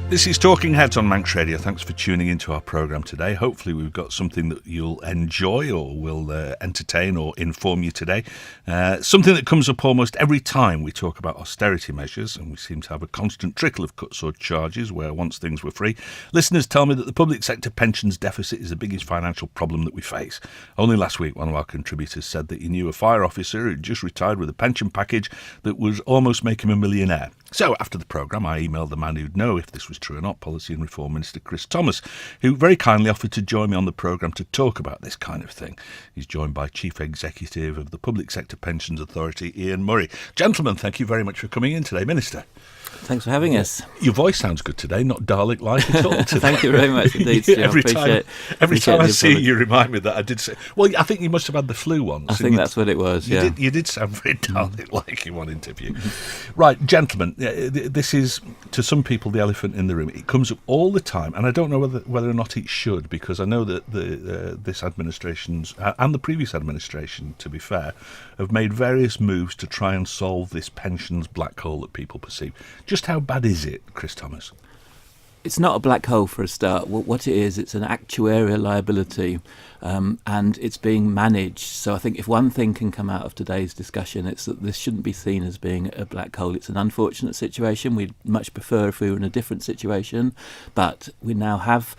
This is Talking Heads on Manx Radio. Thanks for tuning into our programme today. Hopefully we've got something that you'll enjoy or will entertain or inform you today. Something that comes up almost every time we talk about austerity measures, and we seem to have a constant trickle of cuts or charges where once things were free. Listeners tell me that the public sector pensions deficit is the biggest financial problem that we face. Only last week one of our contributors said that he knew a fire officer who'd just retired with a pension package that would almost make him a millionaire. So after the programme, I emailed the man who'd know if this was true or not, Policy and Reform Minister Chris Thomas, who very kindly offered to join me on the programme to talk about this kind of thing. He's joined by Chief Executive of the Public Sector Pensions Authority, Ian Murray. Gentlemen, thank you very much for coming in today, Minister. Thanks for having us. Your voice sounds good today, not Dalek-like at all today. Thank you very much indeed, Stu. Every time I see you remind me that I did say... Well, I think you must have had the flu once. I think that's what it was, yeah. You did sound very Dalek-like in one interview. Right, gentlemen, this is, to some people, the elephant in the room. It comes up all the time, and I don't know whether or not it should, because I know that this administration's, and the previous administration, to be fair, have made various moves to try and solve this pensions black hole that people perceive. Just how bad is it, Chris Thomas? It's not a black hole for a start. What it is, it's an actuarial liability, and it's being managed. So I think if one thing can come out of today's discussion, it's that this shouldn't be seen as being a black hole. It's an unfortunate situation. We'd much prefer if we were in a different situation, but we now have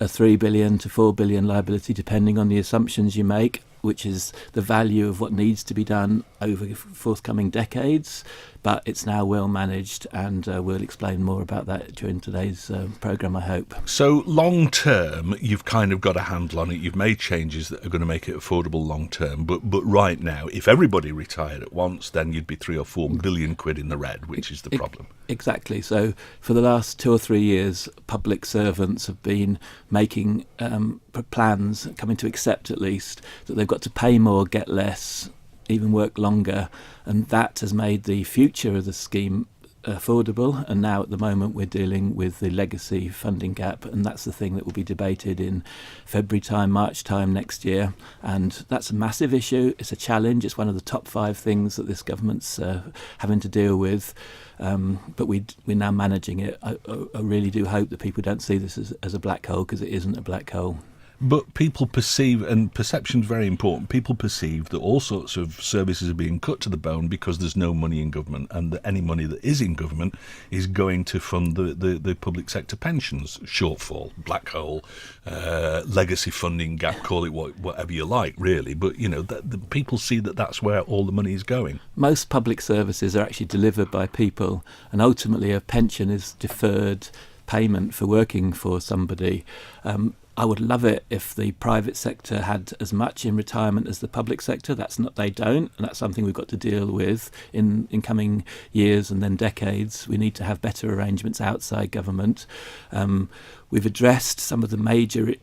a 3 billion to 4 billion liability, depending on the assumptions you make, which is the value of what needs to be done over forthcoming decades. But it's now well managed, and we'll explain more about that during today's programme, I hope. So long term, you've kind of got a handle on it. You've made changes that are going to make it affordable long term. But right now, if everybody retired at once, then you'd be 3 or 4 billion quid in the red, which is the problem. Exactly. So for the last 2 or 3 years, public servants have been making plans, coming to accept at least, that they've got to pay more, get less, even work longer, and that has made the future of the scheme affordable. And now at the moment we're dealing with the legacy funding gap, and that's the thing that will be debated in February time, March time next year, and that's a massive issue. It's a challenge. It's one of the top 5 things that this government's having to deal with, but we're now managing it. I really do hope that people don't see this as a black hole, because it isn't a black hole. But people perceive, and perception's very important, people perceive that all sorts of services are being cut to the bone because there's no money in government, and that any money that is in government is going to fund the public sector pensions shortfall, black hole, legacy funding gap, call it whatever you like, really. But, you know, the people see that that's where all the money is going. Most public services are actually delivered by people, and ultimately a pension is deferred payment for working for somebody. I would love it if the private sector had as much in retirement as the public sector. They don't, and that's something we've got to deal with in coming years and then decades. We need to have better arrangements outside government. We've addressed some of the major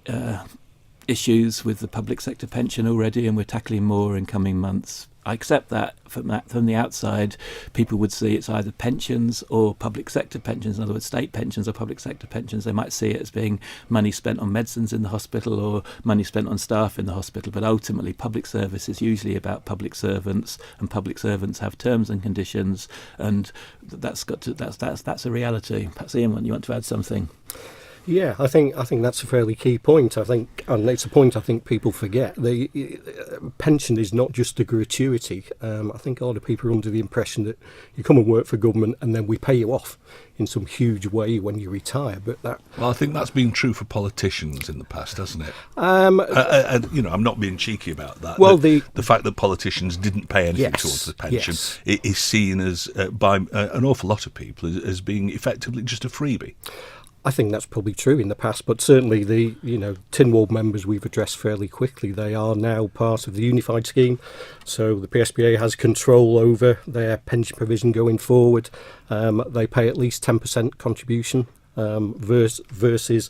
issues with the public sector pension already, and we're tackling more in coming months. I accept that from the outside, people would see it's either pensions or public sector pensions, in other words, state pensions or public sector pensions. They might see it as being money spent on medicines in the hospital or money spent on staff in the hospital, but ultimately public service is usually about public servants, and public servants have terms and conditions, and that's a reality. Perhaps Ian, you want to add something? Yeah, I think that's a fairly key point. I think, and it's a point I think people forget. The pension is not just a gratuity. I think a lot of people are under the impression that you come and work for government and then we pay you off in some huge way when you retire. But I think that's been true for politicians in the past, hasn't it? I'm not being cheeky about that. Well, the fact that politicians didn't pay anything towards the pension is seen as by an awful lot of people as being effectively just a freebie. I think that's probably true in the past, but certainly the Tynwald members we've addressed fairly quickly. They are now part of the unified scheme, so the PSPA has control over their pension provision going forward. They pay at least 10% contribution versus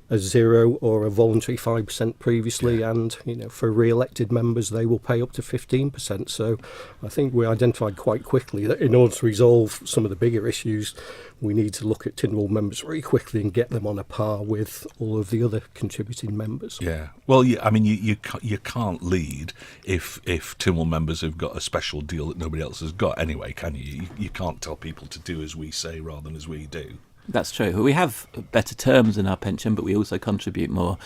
a 0 or a voluntary 5% previously, and for re-elected members they will pay up to 15%. So I think we identified quite quickly that in order to resolve some of the bigger issues, we need to look at Tynwald members very quickly and get them on a par with all of the other contributing members. Yeah, well, I mean, you can't lead if Tynwald members have got a special deal that nobody else has got anyway, can you? You can't tell people to do as we say rather than as we do. That's true. We have better terms in our pension, but we also contribute more.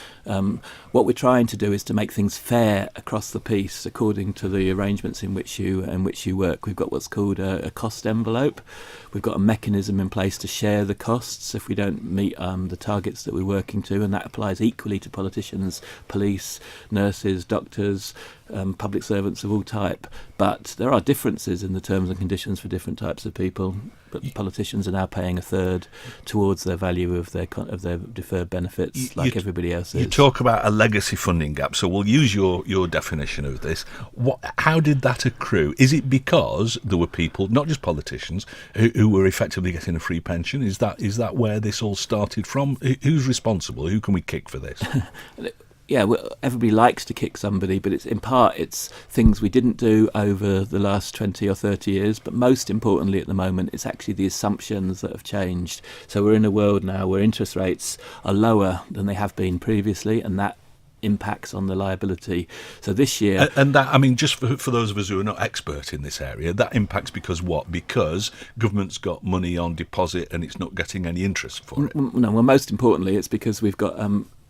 What we're trying to do is to make things fair across the piece, according to the arrangements in which you work. We've got what's called a cost envelope. We've got a mechanism in place to share the costs if we don't meet the targets that we're working to, and that applies equally to politicians, police, nurses, doctors, public servants of all type. But there are differences in the terms and conditions for different types of people. But politicians are now paying a third towards their value of their deferred benefits, like everybody else is. You talk about a legacy funding gap, so we'll use your definition of this. How did that accrue? Is it because there were people, not just politicians, who were effectively getting a free pension? Is that where this all started from? Who's responsible? Who can we kick for this? Yeah, well, everybody likes to kick somebody, but it's things we didn't do over the last 20 or 30 years. But most importantly at the moment, it's actually the assumptions that have changed. So we're in a world now where interest rates are lower than they have been previously, and that impacts on the liability. So this year... And that, I mean, just for those of us who are not expert in this area, that impacts because what? Because government's got money on deposit and it's not getting any interest for it? No, well, most importantly, it's because we've got...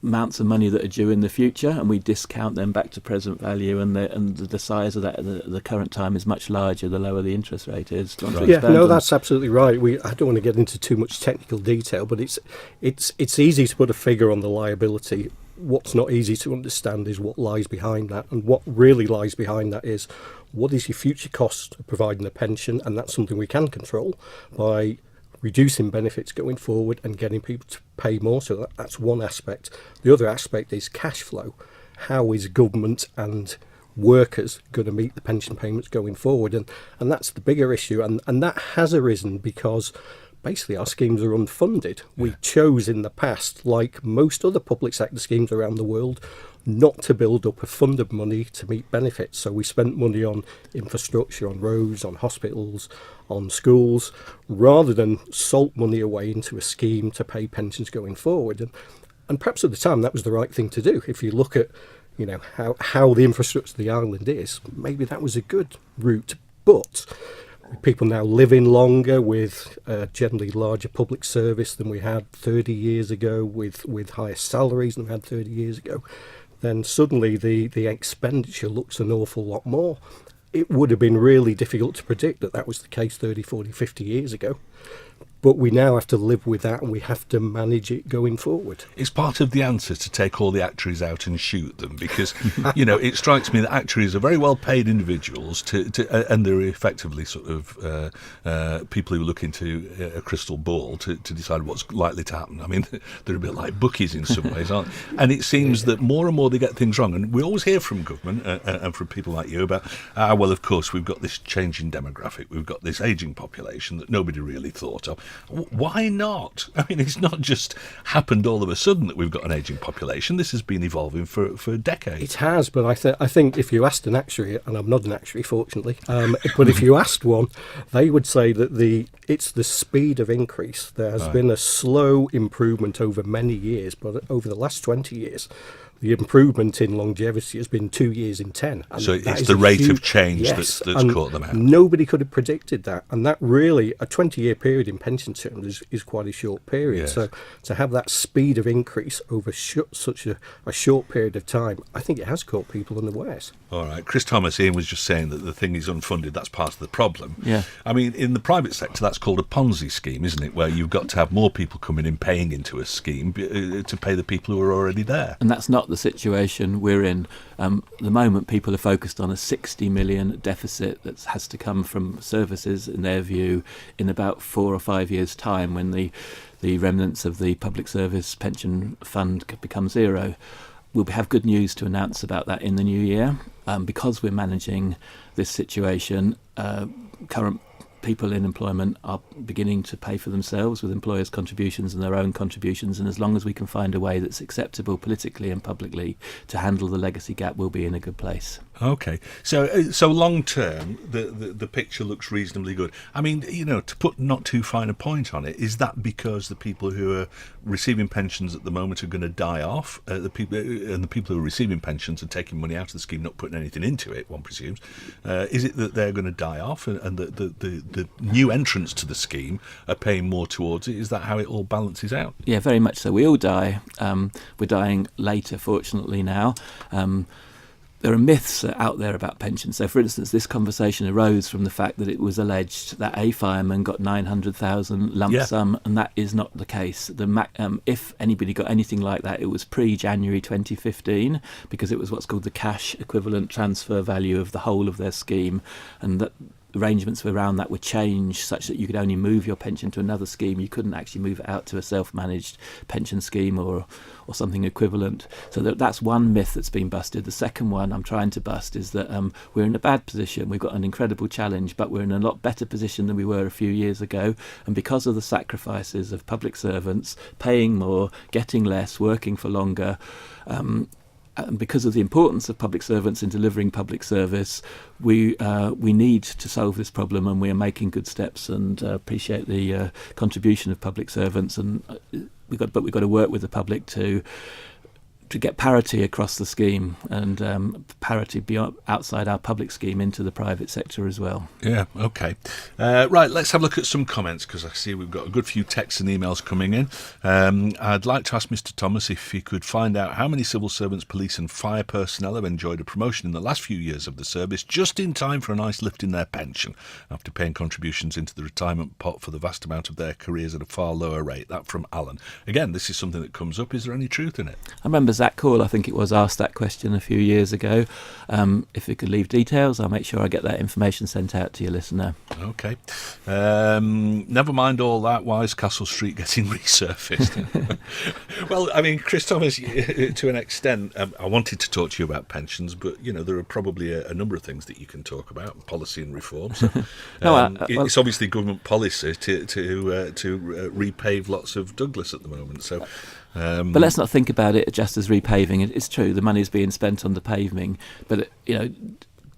amounts of money that are due in the future, and we discount them back to present value, and the size of that at the current time is much larger the lower the interest rate is. That's absolutely right. I don't want to get into too much technical detail, but it's easy to put a figure on the liability. What's not easy to understand is what lies behind that, and what really lies behind that is what is your future cost of providing a pension, and that's something we can control by reducing benefits going forward and getting people to pay more. So that's one aspect. The other aspect is cash flow. How is government and workers going to meet the pension payments going forward? And that's the bigger issue. And that has arisen because basically our schemes are unfunded. We chose in the past, like most other public sector schemes around the world, not to build up a fund of money to meet benefits. So we spent money on infrastructure, on roads, on hospitals, on schools, rather than salt money away into a scheme to pay pensions going forward. And perhaps at the time that was the right thing to do. If you look at, how the infrastructure of the island is, maybe that was a good route. But people now living longer with generally larger public service than we had 30 years ago, with higher salaries than we had 30 years ago, then suddenly the expenditure looks an awful lot more. It would have been really difficult to predict that was the case 30, 40, 50 years ago. But we now have to live with that, and we have to manage it going forward. It's part of the answer to take all the actuaries out and shoot them, because, it strikes me that actuaries are very well-paid individuals, and they're effectively sort of people who look into a crystal ball to decide what's likely to happen. I mean, they're a bit like bookies in some ways, aren't they? And it seems that more and more they get things wrong. And we always hear from government and from people like you about, well, of course, we've got this changing demographic, we've got this ageing population that nobody really thought of. Why not? I mean, it's not just happened all of a sudden that we've got an ageing population. This has been evolving for decades. It has, but I think if you asked an actuary, and I'm not an actuary, fortunately, but if you asked one, they would say that it's the speed of increase. There has been a slow improvement over many years, but over the last 20 years, the improvement in longevity has been 2 years in 10. So it's the rate of change that's caught them out. Nobody could have predicted that. And that really, a 20-year period in pension terms is quite a short period. Yes. So to have that speed of increase over such a short period of time, I think it has caught people unawares. All right. Chris Thomas, Ian was just saying that the thing is unfunded. That's part of the problem. Yeah. I mean, in the private sector, that's called a Ponzi scheme, isn't it? Where you've got to have more people coming in paying into a scheme to pay the people who are already there. And that's not the situation we're in. At the moment, people are focused on a 60 million deficit that has to come from services, in their view, in about 4 or 5 years' time, when the remnants of the public service pension fund become zero. We'll have good news to announce about that in the new year. Because we're managing this situation, current people in employment are beginning to pay for themselves with employers' contributions and their own contributions, and as long as we can find a way that's acceptable politically and publicly to handle the legacy gap, we'll be in a good place. Okay, so long term, the picture looks reasonably good. I mean, to put not too fine a point on it, is that because the people who are receiving pensions at the moment are going to die off? The people who are receiving pensions are taking money out of the scheme, not putting anything into it, one presumes. Is it that they're going to die off, and the the new entrants to the scheme are paying more towards it. Is that how it all balances out? Yeah, very much so. We all die. We're dying later, fortunately, now. There are myths out there about pensions. So, for instance, this conversation arose from the fact that it was alleged that a fireman got 900,000 lump sum, and that is not the case. If anybody got anything like that, it was pre-January 2015, because it was what's called the cash equivalent transfer value of the whole of their scheme, and that arrangements around that were changed such that you could only move your pension to another scheme. You couldn't actually move it out to a self-managed pension scheme or something equivalent. So that's one myth that's been busted. The second one I'm trying to bust is that we're in a bad position. We've got an incredible challenge, but we're in a lot better position than we were a few years ago. And because of the sacrifices of public servants, paying more, getting less, working for longer, and because of the importance of public servants in delivering public service, we need to solve this problem, and we are making good steps, and appreciate the contribution of public servants. And we've got to work with the public to get parity across the scheme, and parity beyond outside our public scheme into the private sector as well. Yeah, okay. Right, let's have a look at some comments, because I see we've got a good few texts and emails coming in. I'd like to ask Mr. Thomas if he could find out how many civil servants, police and fire personnel have enjoyed a promotion in the last few years of the service just in time for a nice lift in their pension after paying contributions into the retirement pot for the vast amount of their careers at a far lower rate. That from Alan. Again, this is something that comes up. Is there any truth in it? I remember Zach Call, I think it was, asked that question a few years ago. If you could leave details, I'll make sure I get that information sent out to your listener. Okay. Never mind all that. Why is Castle Street getting resurfaced? Well, I mean, Chris Thomas, to an extent, I wanted to talk to you about pensions, but, there are probably a number of things that you can talk about, policy and reform. So, it's obviously government policy to repave lots of Douglas at the moment. So. But let's not think about it just as repaving. It's true, the money is being spent on the paving, but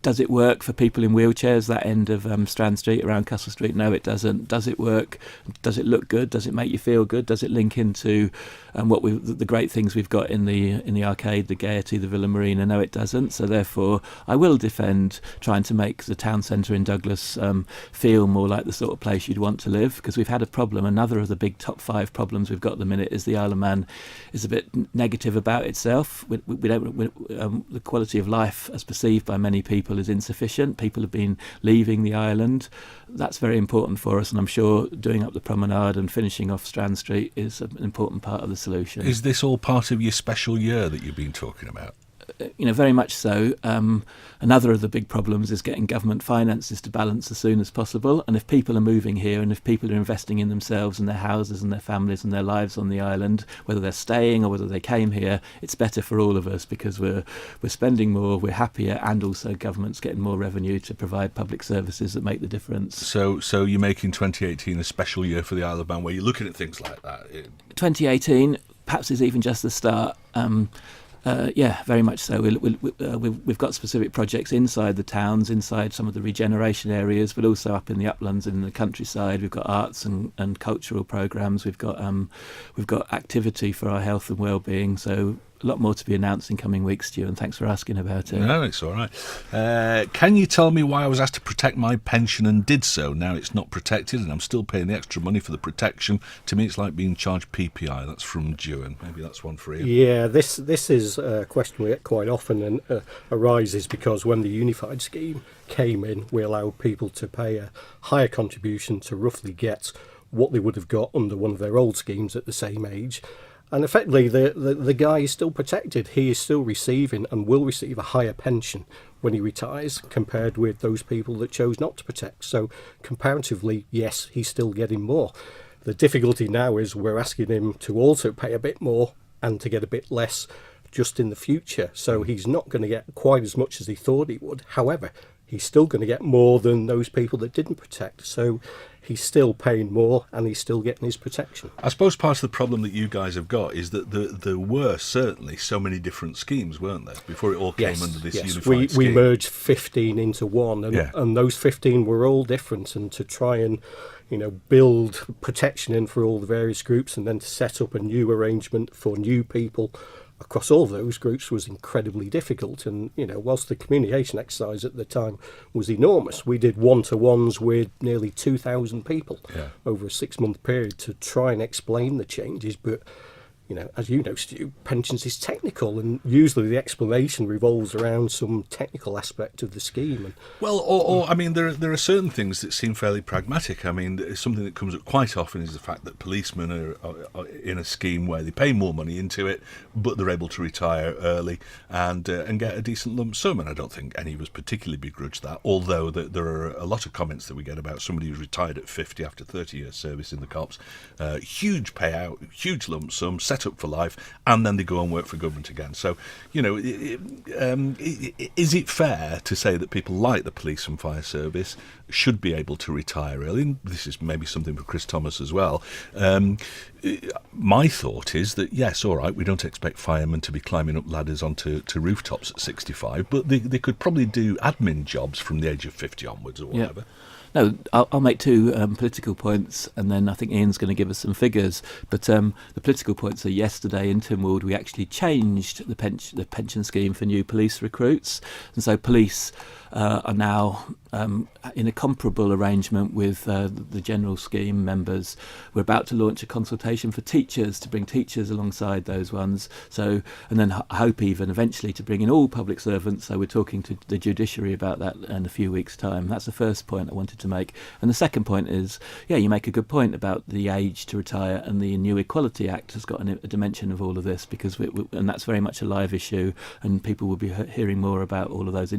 does it work for people in wheelchairs, that end of Strand Street around Castle Street? No, it doesn't. Does it work? Does it look good? Does it make you feel good? Does it link into the great things we've got in the arcade, the Gaiety, the Villa Marina? No, it doesn't. So therefore, I will defend trying to make the town centre in Douglas feel more like the sort of place you'd want to live, because we've had a problem. Another of the big top 5 problems we've got at the minute is the Isle of Man is a bit negative about itself. The quality of life, as perceived by many people, is insufficient. People have been leaving the island. That's very important for us, and I'm sure doing up the promenade and finishing off Strand Street is an important part of the solution. Is this all part of your special year that you've been talking about? Very much so. Another of the big problems is getting government finances to balance as soon as possible. And if people are moving here, and if people are investing in themselves and their houses and their families and their lives on the island, whether they're staying or whether they came here, it's better for all of us, because we're spending more, we're happier, and also government's getting more revenue to provide public services that make the difference. So you're making 2018 a special year for the Isle of Man, where you're looking at things like that. 2018 perhaps is even just the start. Yeah, very much so. We've got specific projects inside the towns, inside some of the regeneration areas, but also up in the uplands and in the countryside. We've got arts and cultural programmes. We've got activity for our health and well-being. So a lot more to be announced in coming weeks, Stu, and thanks for asking about it. No, it's all right. Can you tell me why I was asked to protect my pension and did so? Now it's not protected and I'm still paying the extra money for the protection. To me, it's like being charged PPI. That's from Dewan. Maybe that's one for you. Yeah, this is a question we get quite often, and arises because when the unified scheme came in, we allowed people to pay a higher contribution to roughly get what they would have got under one of their old schemes at the same age. And effectively, the guy is still protected. He is still receiving and will receive a higher pension when he retires compared with those people that chose not to protect. So comparatively, yes, he's still getting more. The difficulty now is we're asking him to also pay a bit more and to get a bit less just in the future. So he's not going to get quite as much as he thought he would. However, he's still going to get more than those people that didn't protect. So he's still paying more and he's still getting his protection. I suppose part of the problem that you guys have got is that there were certainly so many different schemes, weren't there, before it all came under this unified scheme? We merged 15 into one, and those 15 were all different, and to try and build protection in for all the various groups and then to set up a new arrangement for new people across all those groups was incredibly difficult. And, whilst the communication exercise at the time was enormous, we did one-to-ones with nearly 2,000 people over a 6-month period to try and explain the changes. But as you know, Stu, pensions is technical, and usually the explanation revolves around some technical aspect of the scheme. And, or I mean, there are certain things that seem fairly pragmatic. I mean, something that comes up quite often is the fact that policemen are in a scheme where they pay more money into it, but they're able to retire early and get a decent lump sum. And I don't think any of us particularly begrudge that, although there are a lot of comments that we get about somebody who's retired at 50 after 30 years service in the cops, huge payout, huge lump sum, set up for life, and then they go and work for government again. So, is it fair to say that people like the police and fire service should be able to retire early? And this is maybe something for Chris Thomas as well. My thought is that, yes, all right, we don't expect firemen to be climbing up ladders onto rooftops at 65, but they could probably do admin jobs from the age of 50 onwards or whatever. Yeah. No, I'll make two political points, and then I think Ian's going to give us some figures. But the political points are, yesterday in Tynwald we actually changed the pension scheme for new police recruits, and so police are now in a comparable arrangement with the general scheme members. We're about to launch a consultation for teachers to bring teachers alongside those ones. So, and then I hope even eventually to bring in all public servants. So we're talking to the judiciary about that in a few weeks' time. That's the first point I wanted to make. And the second point is, you make a good point about the age to retire, and the New Equality Act has got a dimension of all of this, because and that's very much a live issue, and people will be hearing more about all of those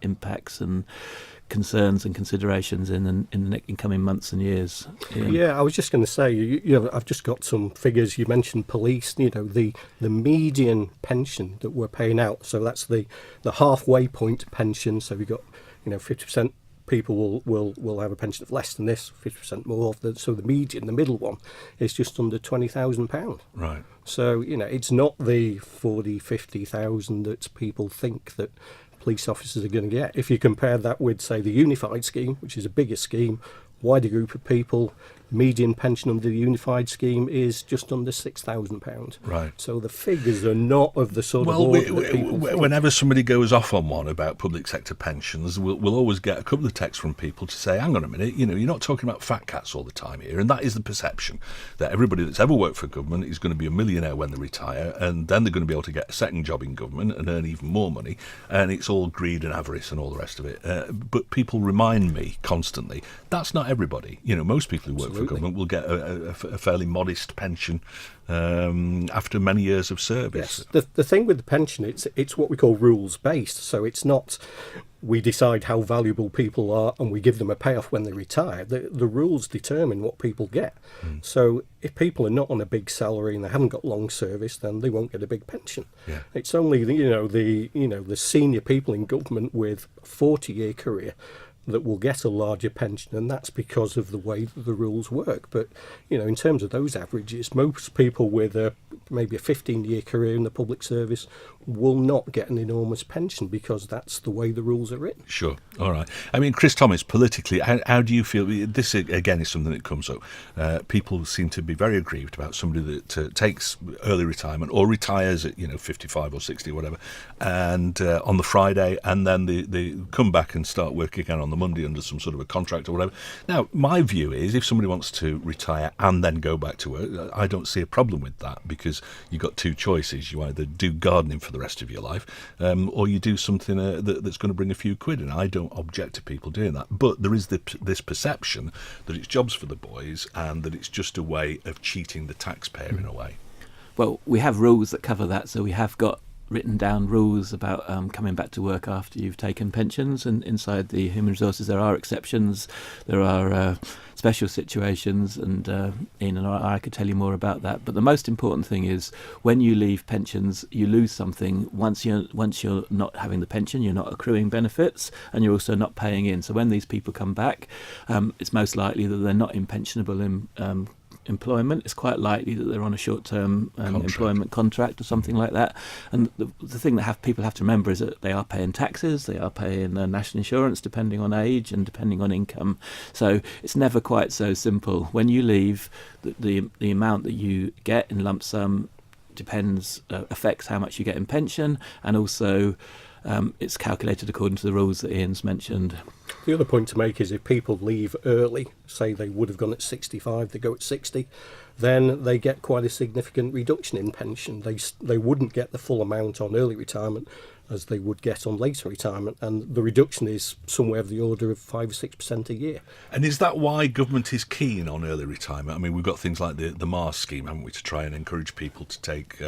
impacts and concerns and considerations in the coming months and years. I was just going to say, I've just got some figures. You mentioned police. The median pension that we're paying out. So that's the halfway point pension. So we've got 50% people will have a pension of less than this, 50% more. So the median, the middle one, is just under £20,000. Right. So it's not the 40,000-50,000 that people think that police officers are going to get. If you compare that with, say, the unified scheme, which is a bigger scheme, wider group of people, median pension under the unified scheme is just under £6,000. Right. So the figures are not of the sort of order that people think. Whenever somebody goes off on one about public sector pensions, we'll always get a couple of texts from people to say, hang on a minute, you're not talking about fat cats all the time here. And that is the perception, that everybody that's ever worked for government is going to be a millionaire when they retire, and then they're going to be able to get a second job in government and earn even more money. And it's all greed and avarice and all the rest of it. But people remind me constantly, that's not everybody. Most people who work for government will get a fairly modest pension after many years of service. Yes. The thing with the pension, it's what we call rules based. So it's not we decide how valuable people are and we give them a payoff when they retire. The rules determine what people get. So if people are not on a big salary and they haven't got long service, then they won't get a big pension. Yeah. It's only the senior people in government with a 40-year career that will get a larger pension, and that's because of the way that the rules work. But in terms of those averages, most people with maybe a 15-year career in the public service will not get an enormous pension, because that's the way the rules are written. Sure. All right. I mean, Chris Thomas, politically, how do you feel? This, again, is something that comes up. People seem to be very aggrieved about somebody that takes early retirement or retires at 55 or 60 or whatever, and on the Friday, and then they come back and start work again on the Monday under some sort of a contract or whatever. Now, my view is, if somebody wants to retire and then go back to work, I don't see a problem with that, because you've got two choices. You either do gardening for the rest of your life, or you do something that's going to bring a few quid, and I don't object to people doing that. But there is this perception that it's jobs for the boys and that it's just a way of cheating the taxpayer in a way. Well, we have rules that cover that, so we have got written down rules about coming back to work after you've taken pensions, and inside the human resources there are exceptions, there are special situations, and Ian and I could tell you more about that. But the most important thing is, when you leave pensions, you lose something. Once you're not having the pension, you're not accruing benefits, and you're also not paying in. So when these people come back, it's most likely that they're not in pensionable employment. It's quite likely that they're on a short-term employment contract or something like that. And the thing that people have to remember is that they are paying taxes, they are paying national insurance depending on age and depending on income. So it's never quite so simple. When you leave, the amount that you get in lump sum affects how much you get in pension, and also it's calculated according to the rules that Ian's mentioned. The other point to make is if people leave early, say they would have gone at 65, they go at 60, then they get quite a significant reduction in pension. They wouldn't get the full amount on early retirement as they would get on later retirement, and the reduction is somewhere of the order of 5 or 6% a year. And is that why government is keen on early retirement? I mean, we've got things like the Mars scheme, haven't we, to try and encourage people to take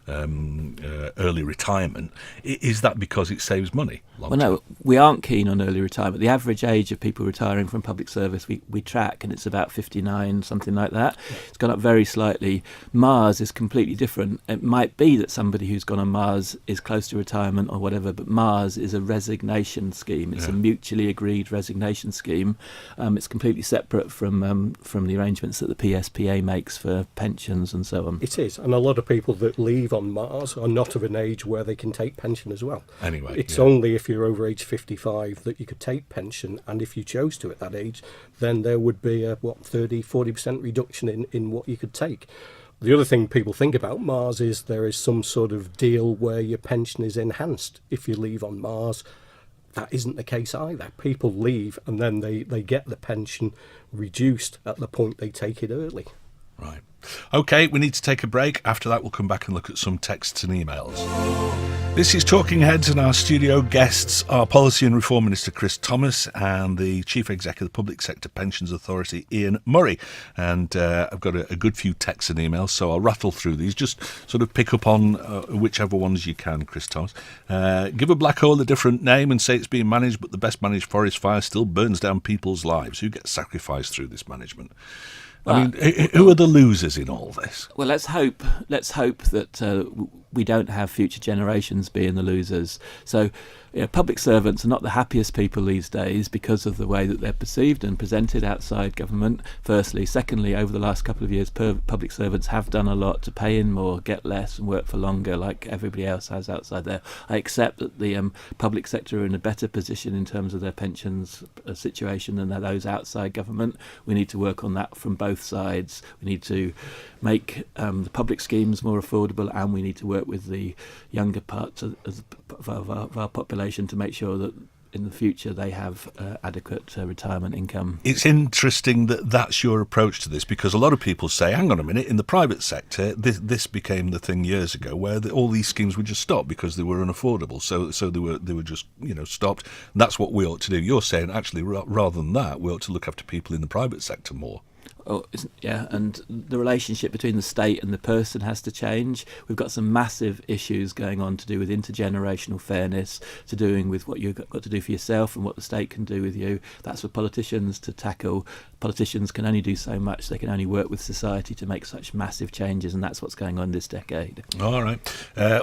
early retirement. Is that because it saves money? Well, no, we aren't keen on early retirement. The average age of people retiring from public service we track, and it's about 59, something like that. It's gone up very slightly. Mars is completely different. It might be that somebody who's gone on Mars is close to retirement or whatever, but Mars is a resignation scheme. It's a mutually agreed resignation scheme. It's completely separate from the arrangements that the PSPA makes for pensions and so on. It is, and a lot of people that leave on Mars are not of an age where they can take pension as well. Anyway, it's only if you're over age 55 that you could take pension, and if you chose to at that age, then there would be a 30-40% reduction in what you could take. The other thing people think about Mars is there is some sort of deal where your pension is enhanced if you leave on Mars. That isn't the case either. People leave and then they get the pension reduced at the point they take it early. Right. OK, we need to take a break. After that, we'll come back and look at some texts and emails. This is Talking Heads, and our studio guests are Policy and Reform Minister Chris Thomas and the Chief Executive of the Public Sector Pensions Authority, Ian Murray. And I've got a good few texts and emails, so I'll rattle through these. Just sort of pick up on whichever ones you can, Chris Thomas. Give a black hole a different name and say it's being managed, but the best managed forest fire still burns down people's lives. Who gets sacrificed through this management? I mean, who are the losers in all this? Well, let's hope that we don't have future generations being the losers. So, public servants are not the happiest people these days because of the way that they're perceived and presented outside government, firstly. Secondly, over the last couple of years, public servants have done a lot to pay in more, get less and work for longer like everybody else has outside there. I accept that the public sector are in a better position in terms of their pensions situation than those outside government. We need to work on that from both sides. We need to make the public schemes more affordable, and we need to work with the younger parts of our population to make sure that in the future they have adequate retirement income. It's interesting that that's your approach to this, because a lot of people say, hang on a minute, in the private sector this became the thing years ago where all these schemes were just stopped because they were unaffordable, so they were just stopped. That's what we ought to do. You're saying actually rather than that, we ought to look after people in the private sector more. And the relationship between the state and the person has to change. We've got some massive issues going on to do with intergenerational fairness, to doing with what you've got to do for yourself and what the state can do with you. That's for politicians to tackle. Politicians can only do so much. They can only work with society to make such massive changes, and that's what's going on this decade. All right.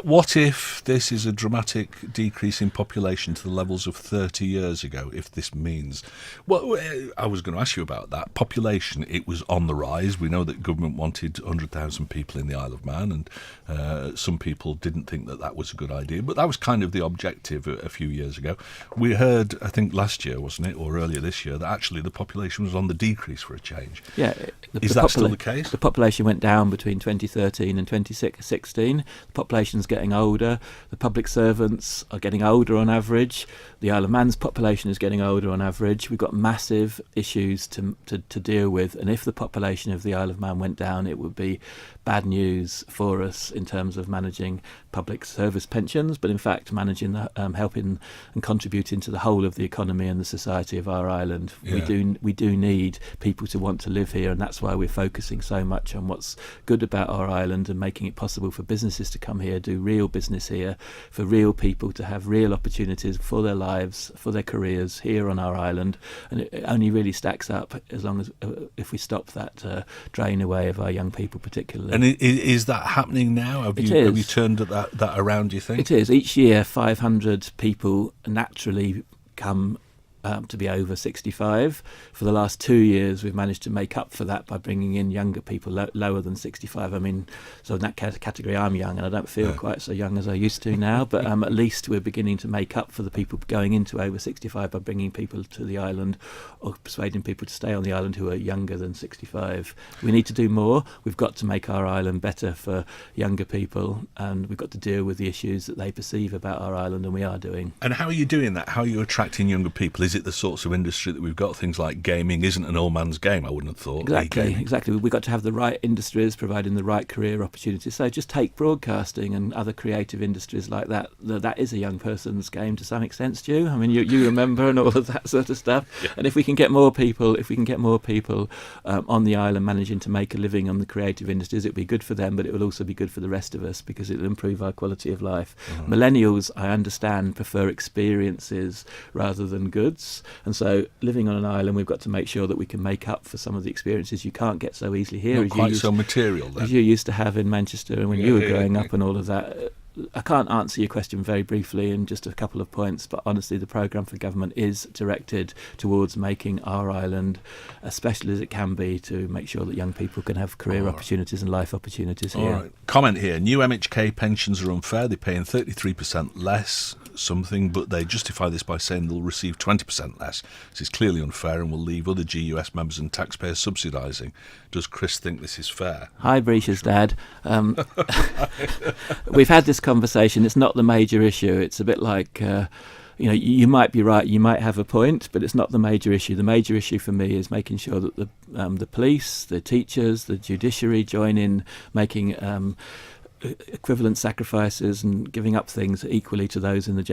What if this is a dramatic decrease in population to the levels of 30 years ago, if this means... Well, I was going to ask you about that. Population, it was on the rise. We know that government wanted 100,000 people in the Isle of Man, and some people didn't think that was a good idea, but that was kind of the objective a few years ago. We heard, I think last year, wasn't it, or earlier this year, that actually the population was on the decrease for a change. Yeah. Is that still the case? The population went down between 2013 and 2016. The population's getting older. The public servants are getting older on average. The Isle of Man's population is getting older on average. We've got massive issues to deal with, and if the population of the Isle of Man went down, it would be bad news for us in terms of managing public service pensions, but in fact managing helping and contributing to the whole of the economy and the society of our island. Yeah. We do need people to want to live here, and that's why we're focusing so much on what's good about our island and making it possible for businesses to come here, do real business here, for real people to have real opportunities for their lives, for their careers here on our island. And it only really stacks up as long as if we stop that drain away of our young people particularly. And is that happening now? Have you turned that around, do you think? It is. Each year 500 people naturally come to be over 65. For the last 2 years, we've managed to make up for that by bringing in younger people lower than 65. I mean, so in that category, I'm young, and I don't feel quite so young as I used to now. But at least we're beginning to make up for the people going into over 65 by bringing people to the island, or persuading people to stay on the island who are younger than 65. We need to do more. We've got to make our island better for younger people, and we've got to deal with the issues that they perceive about our island, and we are doing. And how are you doing that? How are you attracting younger people? Is it the sorts of industry that we've got? Things like gaming isn't an old man's game, I wouldn't have thought. Exactly. We've got to have the right industries providing the right career opportunities. So just take broadcasting and other creative industries like that. That is a young person's game to some extent, Stu. I mean, you remember, and all of that sort of stuff. Yeah. And if we can get more people on the island managing to make a living on the creative industries, it'll be good for them, but it will also be good for the rest of us because it'll improve our quality of life. Millennials, I understand, prefer experiences rather than goods, and so living on an island, we've got to make sure that we can make up for some of the experiences you can't get so easily here. Not quite so material then. As you used to have in Manchester and when you were growing up and all of that. I can't answer your question very briefly in just a couple of points, but honestly, the programme for government is directed towards making our island as special as it can be to make sure that young people can have career opportunities and life opportunities here. All right. Comment here. New MHK pensions are unfair. They're paying 33% less something, but they justify this by saying they'll receive 20% less. This is clearly unfair and will leave other GUS members and taxpayers subsidising. Does Chris think this is fair? Hi, Brisha's dad. We've had this conversation. It's not the major issue. It's a bit like, you might be right, you might have a point, but it's not the major issue. The major issue for me is making sure that the police, the teachers, the judiciary join in making equivalent sacrifices and giving up things equally to those in the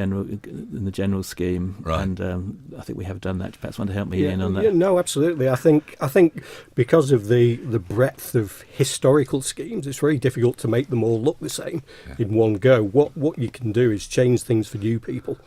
general scheme. Right. And I think we have done that. Perhaps want to help me in on that. Yeah, no, absolutely. I think because of the breadth of historical schemes, it's very difficult to make them all look the same in one go. What you can do is change things for new people.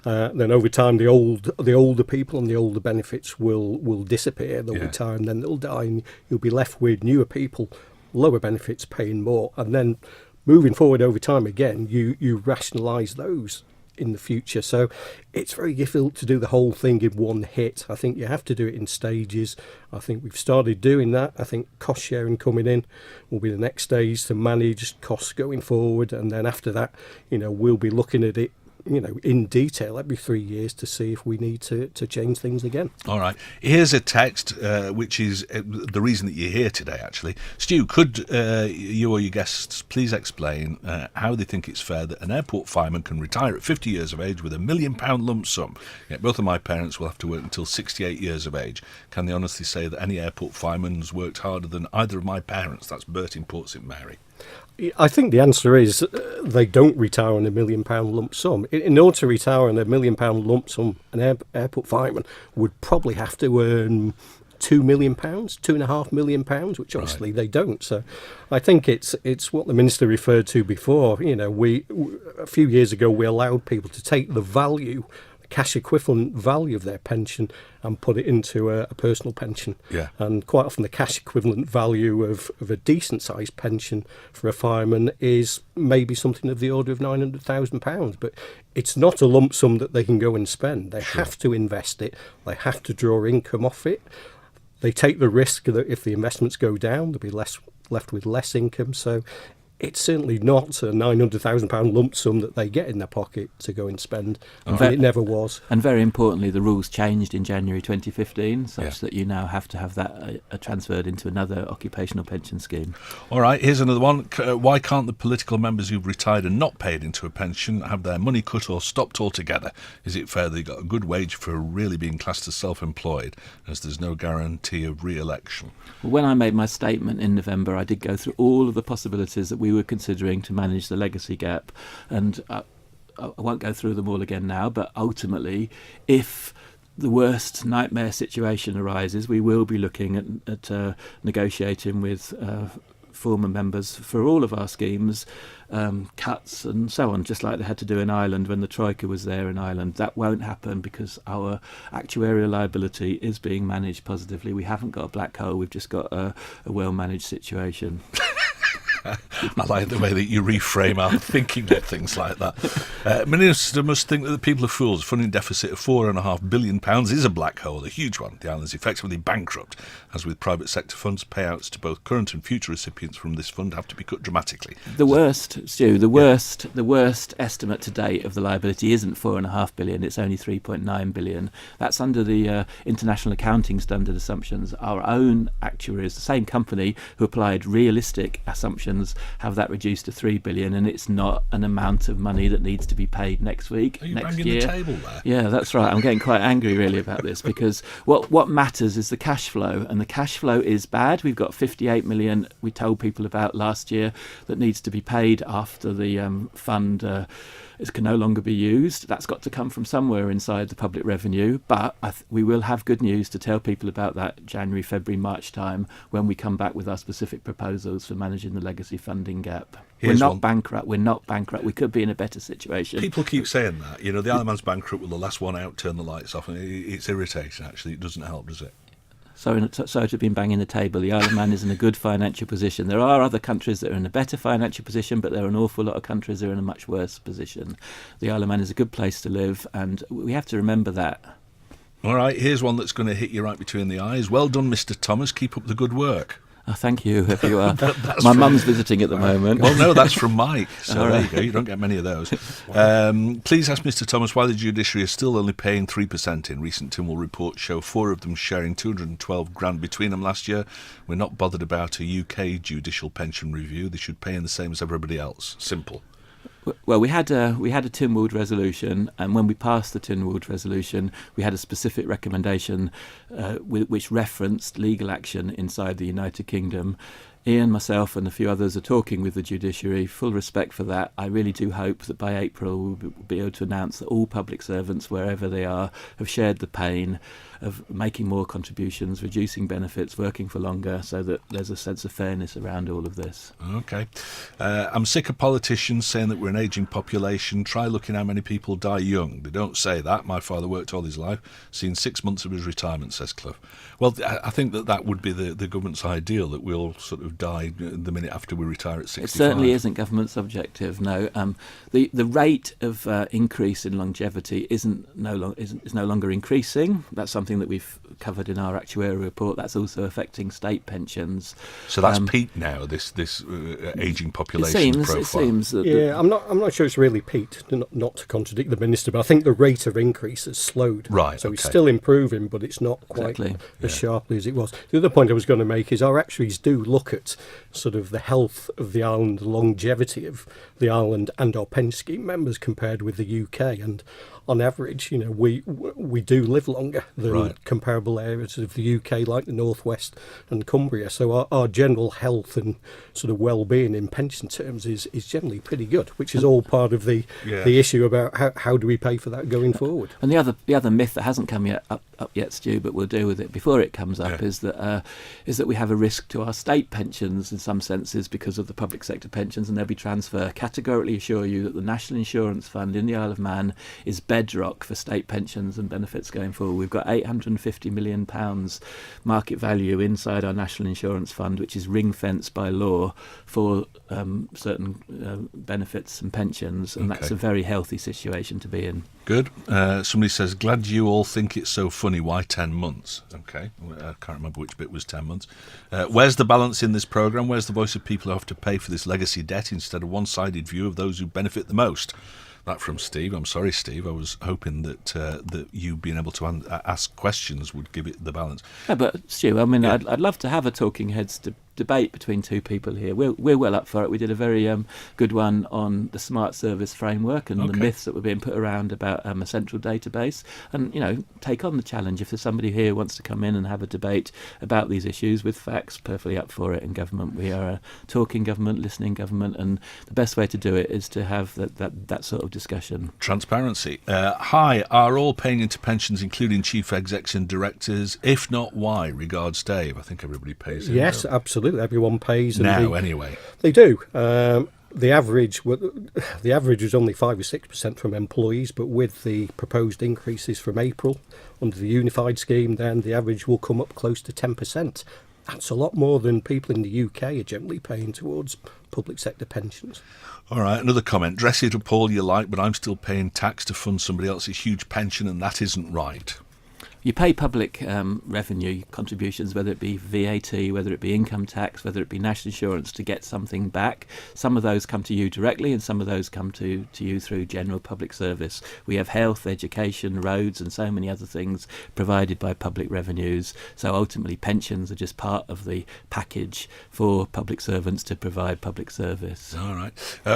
Then over time, the older people and the older benefits will disappear. They'll retire and then they'll die, and you'll be left with newer people, lower benefits, paying more. And then moving forward over time again, you rationalise those in the future. So it's very difficult to do the whole thing in one hit. I think you have to do it in stages. I think we've started doing that. I think cost sharing coming in will be the next stage to manage costs going forward. And then after that, we'll be looking at it in detail every 3 years to see if we need to change things again. All right. Here's a text, which is the reason that you're here today, actually. Stu, could you or your guests please explain how they think it's fair that an airport fireman can retire at 50 years of age with £1 million lump sum? Yet both of my parents will have to work until 68 years of age. Can they honestly say that any airport fireman's worked harder than either of my parents? That's Bert in Port St Mary. I think the answer is they don't retire on £1 million lump sum. In order to retire on £1 million lump sum, an airport fireman would probably have to earn £2 million, £2.5 million, which obviously they don't. So I think it's what the Minister referred to before. A few years ago, we allowed people to take the value, cash equivalent value of their pension and put it into a personal pension. Yeah. And quite often the cash equivalent value of a decent sized pension for a fireman is maybe something of the order of £900,000. But it's not a lump sum that they can go and spend. They have to invest it. They have to draw income off it. They take the risk that if the investments go down, they'll be left with less income. So it's certainly not a £900,000 lump sum that they get in their pocket to go and spend. It never was. And very importantly, the rules changed in January 2015, such that you now have to have that transferred into another occupational pension scheme. All right, here's another one. Why can't the political members who've retired and not paid into a pension have their money cut or stopped altogether? Is it fair they got a good wage for really being classed as self-employed, as there's no guarantee of re-election? Well, when I made my statement in November, I did go through all of the possibilities that we were considering to manage the legacy gap, and I won't go through them all again now, but ultimately, if the worst nightmare situation arises, we will be looking at negotiating with former members for all of our schemes, cuts and so on, just like they had to do in Ireland when the Troika was there in Ireland. That won't happen because our actuarial liability is being managed positively. We haven't got a black hole, we've just got a well-managed situation. I like the way that you reframe our thinking of things like that. Minister must think that the people are fools. Funding deficit of £4.5 billion is a black hole, a huge one. The island is effectively bankrupt. As with private sector funds, payouts to both current and future recipients from this fund have to be cut dramatically. The worst, Stu, the worst estimate to date of the liability isn't £4.5 billion, it's only £3.9 billion. That's under the International Accounting Standard assumptions. Our own actuaries, the same company who applied realistic assumptions, have that reduced to £3 billion, and it's not an amount of money that needs to be paid next week, Are you next banging year. the table there? Yeah, that's right. I'm getting quite angry really about this, because what matters is the cash flow, and the cash flow is bad. We've got 58 million we told people about last year that needs to be paid after the fund it can no longer be used. That's got to come from somewhere inside the public revenue, but we will have good news to tell people about that January, February, March time when we come back with our specific proposals for managing the legacy funding gap. Here's We're not one. bankrupt. We're not bankrupt. We could be in a better situation. People keep saying that. You know, the Isle of Man's bankrupt, will the last one out turn the lights off? And it's irritating, actually. It doesn't help, does it? Sorry to have been banging the table. The Isle of Man is in a good financial position. There are other countries that are in a better financial position, but there are an awful lot of countries that are in a much worse position. The Isle of Man is a good place to live, and we have to remember that. All right, here's one that's going to hit you right between the eyes. Well done, Mr. Thomas. Keep up the good work. Oh, thank you, whoever you are. That's My from- mum's visiting at the moment. Well, no, that's from Mike. So All there you right. go. You don't get many of those. Please ask Mr. Thomas why the judiciary is still only paying 3% in. Recent Tynwald reports show 4 of them sharing 212 grand between them last year. We're not bothered about a UK judicial pension review. They should pay in the same as everybody else. Simple. Well, we had a Tynwald resolution, and when we passed the Tynwald resolution, we had a specific recommendation which referenced legal action inside the United Kingdom. Ian, myself and a few others are talking with the judiciary. Full respect for that. I really do hope that by April we'll be able to announce that all public servants, wherever they are, have shared the pain of making more contributions, reducing benefits, working for longer, so that there's a sense of fairness around all of this. Okay. I'm sick of politicians saying that we're an ageing population. Try looking how many people die young. They don't say that. My father worked all his life, seen 6 months of his retirement, says Clough. Well, I think that would be the government's ideal, that we'll sort of die the minute after we retire at 65. It certainly isn't government's objective, no. The rate of increase in longevity is no longer increasing. That's something that we've covered in our actuarial report. That's also affecting state pensions. So that's peaked now, this ageing population profile. It seems that Yeah, I'm not sure it's really peaked. Not to contradict the minister, but I think the rate of increase has slowed. Right, So it's okay. still improving, but it's not quite Exactly. as sharply as it was. The other point I was going to make is our actuaries do look at sort of the health of the island, the longevity of the island, and our pension scheme members compared with the UK. And on average, you know, we do live longer than Right. comparable areas of the UK, like the Northwest and Cumbria. So our general health and sort of well-being in pension terms is generally pretty good, which is all part of the issue about how do we pay for that going forward. And the other myth that hasn't come up yet, Stu, but we'll deal with it before it comes up, is that we have a risk to our state pensions in some senses because of the public sector pensions and there'll be transfer. Categorically assure you that the National Insurance Fund in the Isle of Man is bedrock for state pensions and benefits going forward. We've got £850 million market value inside our National Insurance Fund, which is ring-fenced by law for certain benefits and pensions, and that's a very healthy situation to be in. Good. Somebody says, glad you all think it's so funny. Why 10 months? Okay. I can't remember which bit was 10 months. Where's the balance in this programme? Where's the voice of people who have to pay for this legacy debt instead of one-sided view of those who benefit the most? That from Steve. I'm sorry, Steve. I was hoping that you being able to ask questions would give it the balance. Yeah, but Stu, I mean, I'd love to have a talking heads debate between two people here. We're well up for it. We did a very good one on the smart service framework and the myths that were being put around about a central database, and take on the challenge. If there's somebody here who wants to come in and have a debate about these issues with facts, perfectly up for it. In government, we are a talking government, listening government, and the best way to do it is to have that sort of discussion. Transparency. Hi, are all paying into pensions, including chief execs and directors? If not, why? Regards, Dave. I think everybody pays in. Yes, absolutely. Everyone pays. Now, anyway. They do. The average was only 5 or 6% from employees, but with the proposed increases from April under the unified scheme, then the average will come up close to 10%. That's a lot more than people in the UK are generally paying towards public sector pensions. All right, another comment. Dress it up all you like, but I'm still paying tax to fund somebody else's huge pension, and that isn't right. You pay public revenue contributions, whether it be VAT, whether it be income tax, whether it be national insurance, to get something back. Some of those come to you directly, and some of those come to you through general public service. We have health, education, roads, and so many other things provided by public revenues. So ultimately, pensions are just part of the package for public servants to provide public service. All right.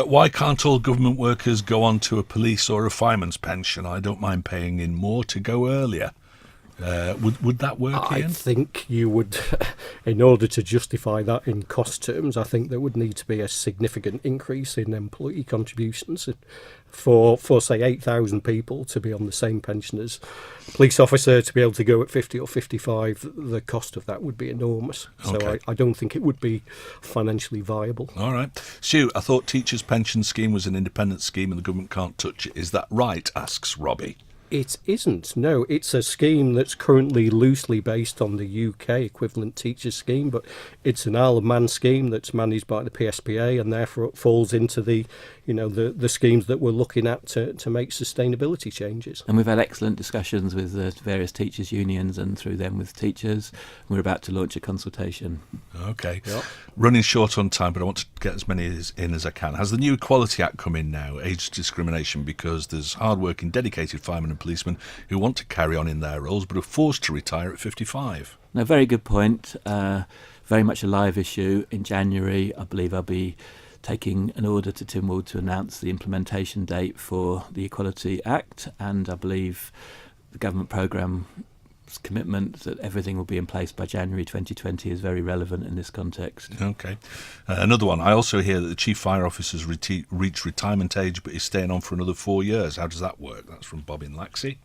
Why can't all government workers go on to a police or a fireman's pension? I don't mind paying in more to go earlier. Would that work, Ian? I think you would, in order to justify that in cost terms, I think there would need to be a significant increase in employee contributions for say 8,000 people to be on the same pension as a police officer to be able to go at 50 or 55. The cost of that would be enormous. Okay. So I don't think it would be financially viable. All right. Stu, I thought teachers' pension scheme was an independent scheme and the government can't touch it. Is that right? Asks Robbie. It isn't. No, it's a scheme that's currently loosely based on the UK equivalent teachers scheme, but it's an Isle of Man scheme that's managed by the PSPA, and therefore it falls into the schemes that we're looking at to make sustainability changes. And we've had excellent discussions with the various teachers' unions and through them with teachers. We're about to launch a consultation. Okay. Yep. Running short on time, but I want to get as many in as I can. Has the new Equality Act come in now, age discrimination, because there's hard-working, dedicated firemen and policemen who want to carry on in their roles but are forced to retire at 55? No, very good point. Very much a live issue. In January, I believe I'll be taking an order to Tynwald to announce the implementation date for the Equality Act, and I believe the government programme's commitment that everything will be in place by January 2020 is very relevant in this context. Okay. Another one. I also hear that the Chief Fire Officer's reached retirement age but is staying on for another 4 years. How does that work? That's from Bob in Laxey.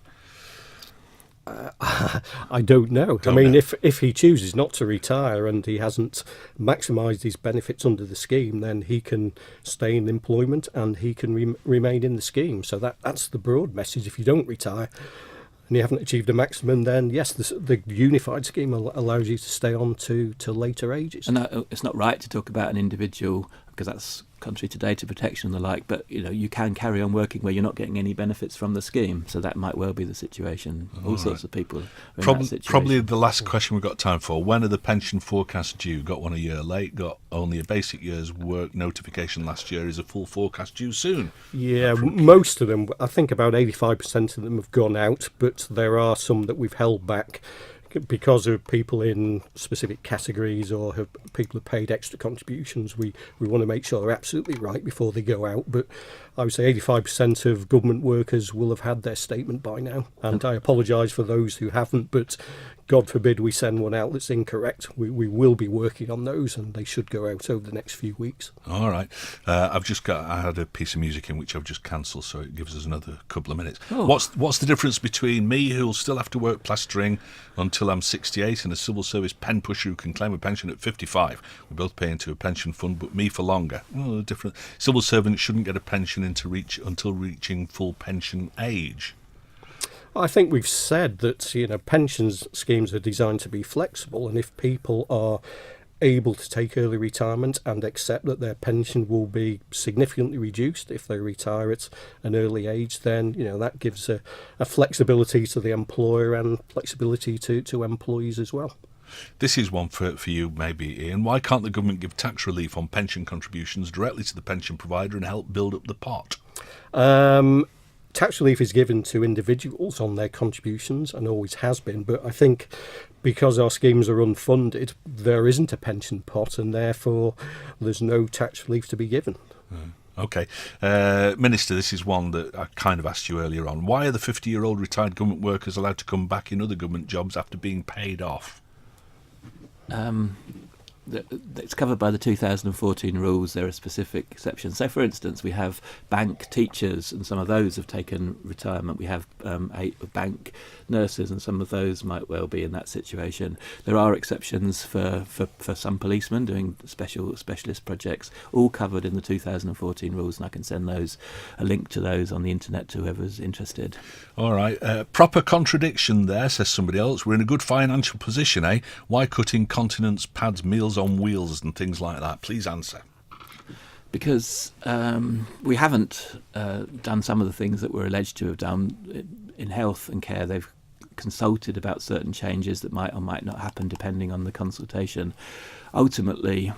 I don't know. If he chooses not to retire and he hasn't maximised his benefits under the scheme, then he can stay in employment and he can remain in the scheme. So that's the broad message. If you don't retire and you haven't achieved a maximum, then yes, the unified scheme allows you to stay on to later ages. And it's not right to talk about an individual because that's contrary to data protection and the like, but you can carry on working where you're not getting any benefits from the scheme, so that might well be the situation. All sorts of people are in that situation. Probably the last question we've got time for. When are the pension forecasts due? Got one a year late, got only a basic year's work notification last year. Is a full forecast due soon? Yeah, most of them, I think about 85% of them have gone out, but there are some that we've held back because of people in specific categories or people have paid extra contributions. We want to make sure they're absolutely right before they go out. But I would say 85% of government workers will have had their statement by now. And I apologise for those who haven't, but God forbid we send one out that's incorrect. We will be working on those and they should go out over the next few weeks. All right. I had a piece of music in which I've just cancelled, so it gives us another couple of minutes. Oh. What's the difference between me, who'll still have to work plastering until I'm 68, and a civil service pen pusher who can claim a pension at 55? We both pay into a pension fund, but me for longer. Well, different. Civil servants shouldn't get a pension until reaching full pension age. I think we've said that pensions schemes are designed to be flexible, and if people are able to take early retirement and accept that their pension will be significantly reduced if they retire at an early age, then that gives a flexibility to the employer and flexibility to employees as well. This is one for you, maybe, Ian. Why can't the government give tax relief on pension contributions directly to the pension provider and help build up the pot? Tax relief is given to individuals on their contributions and always has been, but I think because our schemes are unfunded, there isn't a pension pot and therefore there's no tax relief to be given. Okay. Minister, this is one that I kind of asked you earlier on. Why are the 50-year-old retired government workers allowed to come back in other government jobs after being paid off? it's covered by the 2014 rules. There are specific exceptions. So, for instance, we have bank teachers, and some of those have taken retirement. We have 8 bank nurses, and some of those might well be in that situation. There are exceptions for some policemen doing specialist projects, all covered in the 2014 rules, and I can send a link to those on the internet to whoever's interested. All right. Proper contradiction there, says somebody else. We're in a good financial position, eh? Why cut incontinence pads, meals on wheels and things like that? Please answer. Because we haven't done some of the things that we're alleged to have done in health and care. They've consulted about certain changes that might or might not happen depending on the consultation. Ultimately,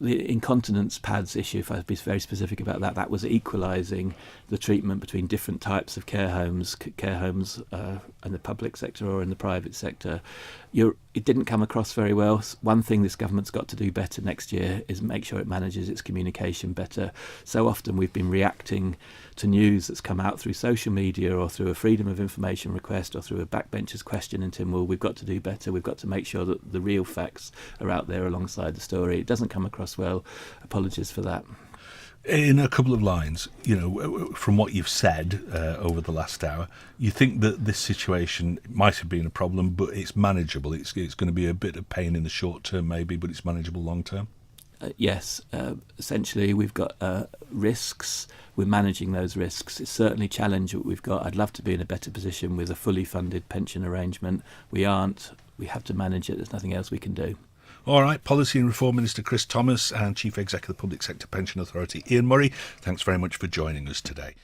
the incontinence pads issue, if I'd be very specific about that, that was equalising the treatment between different types of care homes in the public sector or in the private sector. It didn't come across very well. One thing this government's got to do better next year is make sure it manages its communication better. So often we've been reacting to news that's come out through social media or through a freedom of information request or through a backbencher's question in Tynwald. We've got to do better. We've got to make sure that the real facts are out there alongside the story. It doesn't come across well. Apologies for that. In a couple of lines, from what you've said over the last hour, you think that this situation might have been a problem, but it's manageable. It's going to be a bit of pain in the short term, maybe, but it's manageable long term. Yes. Essentially, we've got risks. We're managing those risks. It's certainly a challenge that we've got. I'd love to be in a better position with a fully funded pension arrangement. We aren't. We have to manage it. There's nothing else we can do. All right, Policy and Reform Minister Chris Thomas and Chief Executive of the Public Sector Pension Authority Ian Murray, thanks very much for joining us today.